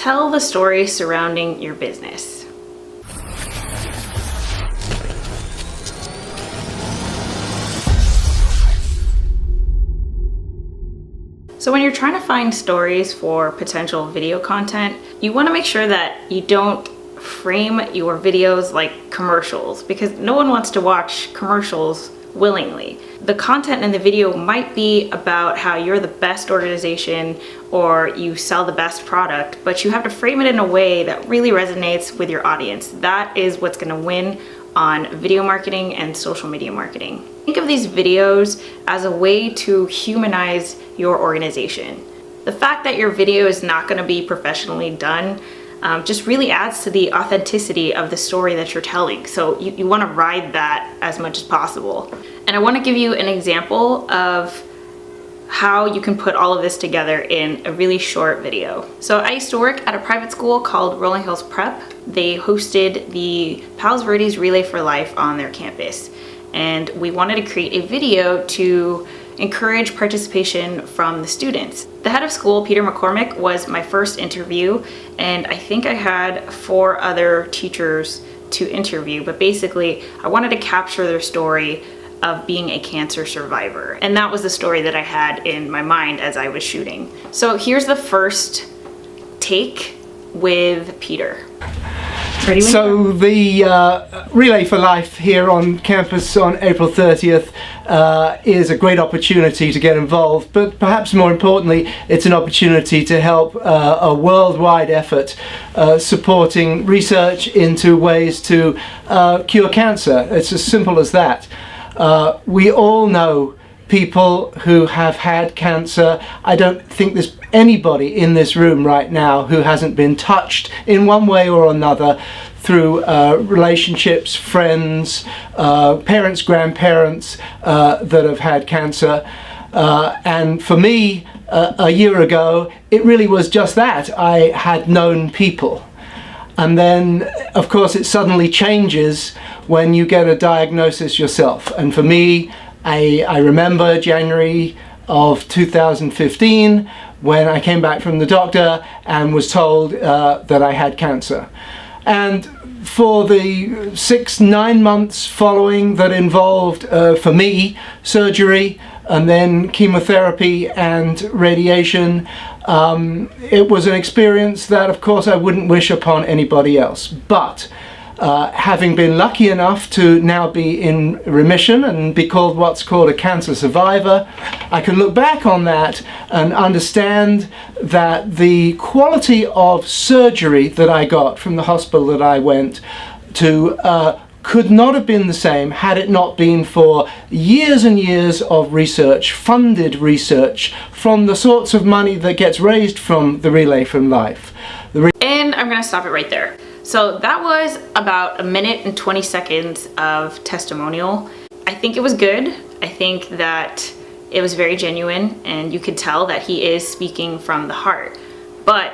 tell the story surrounding your business. So when you're trying to find stories for potential video content, you want to make sure that you don't frame your videos like commercials, because no one wants to watch commercials willingly. The content in the video might be about how you're the best organization or you sell the best product, but you have to frame it in a way that really resonates with your audience. That is what's going to win on video marketing and social media marketing. Think of these videos as a way to humanize your organization. The fact that your video is not going to be professionally done just really adds to the authenticity of the story that you're telling. So you want to ride that as much as possible. And I want to give you an example of how you can put all of this together in a really short video. So I used to work at a private school called Rolling Hills Prep. They hosted the Palos Verdes Relay for Life on their campus. And we wanted to create a video to encourage participation from the students. The head of school, Peter McCormick, was my first interview, and I think I had 4 other teachers to interview, but basically I wanted to capture their story of being a cancer survivor. And that was the story that I had in my mind as I was shooting. So here's the first take with Peter. Ready? So the Relay for Life here on campus on April 30th is a great opportunity to get involved, but perhaps more importantly, it's an opportunity to help a worldwide effort supporting research into ways to cure cancer. It's as simple as that. We all know people who have had cancer. I don't think there's anybody in this room right now who hasn't been touched in one way or another through relationships, friends, parents, grandparents that have had cancer. And for me, a year ago, it really was just that. I had known people. And then, of course, it suddenly changes when you get a diagnosis yourself. And for me, I remember January of 2015 when I came back from the doctor and was told that I had cancer. And for the 6-9 months following that involved, for me, surgery and then chemotherapy and radiation, it was an experience that, of course, I wouldn't wish upon anybody else. But having been lucky enough to now be in remission and be called what's called a cancer survivor, I can look back on that and understand that the quality of surgery that I got from the hospital that I went to could not have been the same had it not been for years and years of research, funded research, from the sorts of money that gets raised from the Relay from Life. And I'm gonna stop it right there. So that was about 1 minute and 20 seconds of testimonial. I think it was good. I think that it was very genuine and you could tell that he is speaking from the heart. But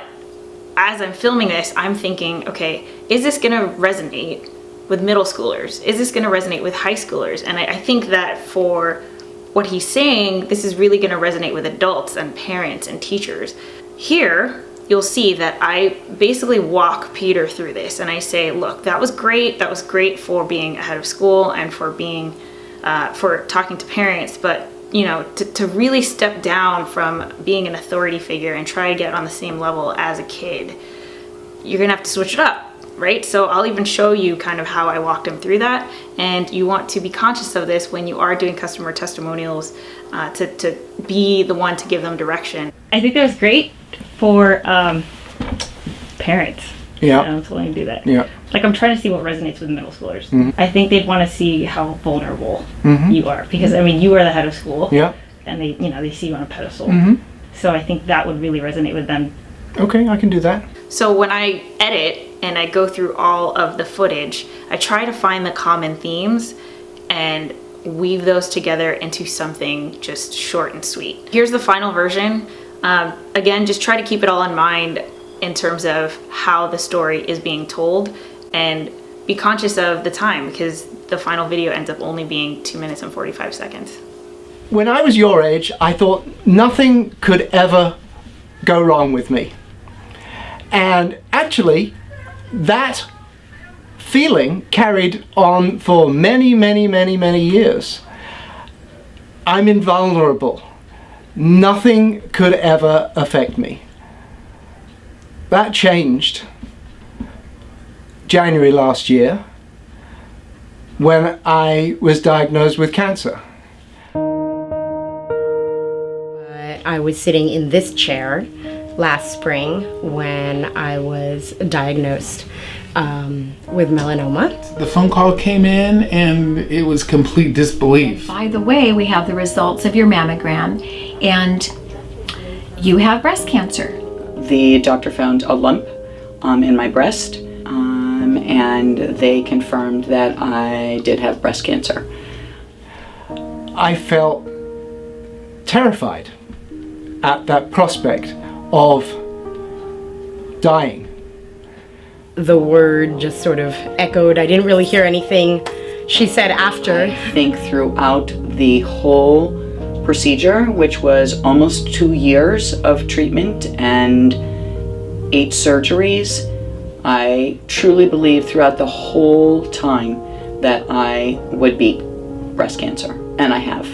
as I'm filming this, I'm thinking, okay, is this gonna resonate with middle schoolers? Is this gonna resonate with high schoolers? And I think that for what he's saying, this is really gonna resonate with adults and parents and teachers. Here, you'll see that I basically walk Peter through this and I say, look, that was great. That was great for being ahead of school and for being, for talking to parents, but you know, to really step down from being an authority figure and try to get on the same level as a kid, you're gonna have to switch it up, right? So I'll even show you kind of how I walked him through that. And you want to be conscious of this when you are doing customer testimonials, to be the one to give them direction. I think that was great for parents. Yeah. I'm willing to do that. Yeah. Like, I'm trying to see what resonates with middle schoolers. Mm-hmm. I think they'd want to see how vulnerable Mm-hmm. you are, because I mean, you are the head of school. Yeah. And they, you know, they see you on a pedestal. Mm-hmm. So I think that would really resonate with them. Okay, I can do that. So when I edit and I go through all of the footage, I try to find the common themes and weave those together into something just short and sweet. Here's the final version. Again, just try to keep it all in mind in terms of how the story is being told, and be conscious of the time, because the final video ends up only being 2 minutes and 45 seconds. When I was your age, I thought nothing could ever go wrong with me. And actually, that feeling carried on for many, many, many, many years. I'm invulnerable. Nothing could ever affect me. That changed January last year when I was diagnosed with cancer. I was sitting in this chair last spring when I was diagnosed with melanoma. The phone call came in and it was complete disbelief. By the way, we have the results of your mammogram and you have breast cancer. The doctor found a lump in my breast and they confirmed that I did have breast cancer. I felt terrified at that prospect of dying. The word just sort of echoed. I didn't really hear anything she said after. I think throughout the whole procedure, which was almost 2 years of treatment and 8 surgeries, I truly believed throughout the whole time that I would beat breast cancer, and I have.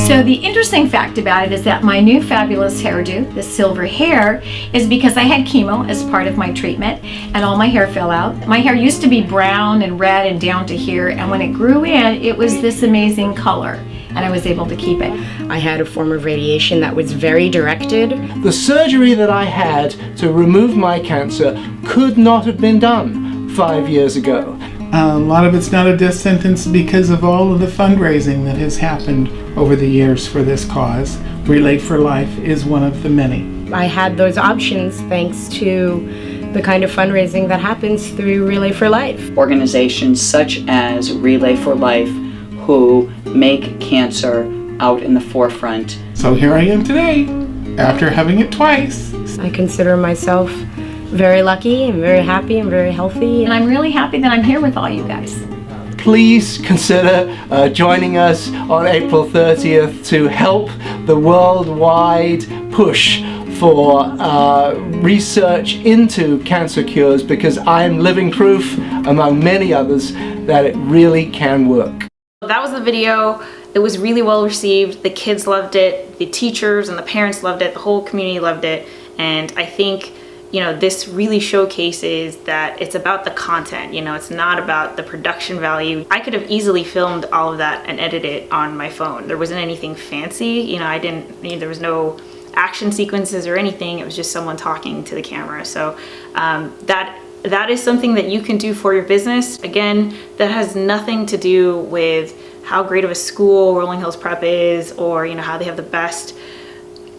So the interesting fact about it is that my new fabulous hairdo, the silver hair, is because I had chemo as part of my treatment and all my hair fell out. My hair used to be brown and red and down to here, and when it grew in, it was this amazing color, and I was able to keep it. I had a form of radiation that was very directed. The surgery that I had to remove my cancer could not have been done 5 years ago. A lot of it's not a death sentence because of all of the fundraising that has happened over the years for this cause. Relay for Life is one of the many. I had those options thanks to the kind of fundraising that happens through Relay for Life. Organizations such as Relay for Life who make cancer out in the forefront. So here I am today, after having it twice. I consider myself very lucky and very happy and very healthy. And I'm really happy that I'm here with all you guys. Please consider joining us on April 30th to help the worldwide push for research into cancer cures, because I am living proof, among many others, that it really can work. That was the video. It was really well received. The kids loved it. The teachers and the parents loved it. The whole community loved it. And I think, you know, this really showcases that it's about the content, you know, it's not about the production value. I could have easily filmed all of that and edited it on my phone. There wasn't anything fancy, you know, there was no action sequences or anything. It was just someone talking to the camera. So that is something that you can do for your business. Again, that has nothing to do with how great of a school Rolling Hills Prep is, or, you know, how they have the best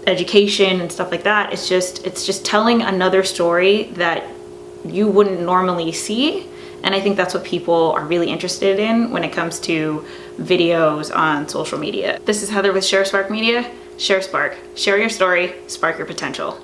education and stuff like that. It's just telling another story that you wouldn't normally see, and I think that's what people are really interested in when it comes to videos on social media. This is Heather with Share Spark Media. Share Spark. Share your story, spark your potential.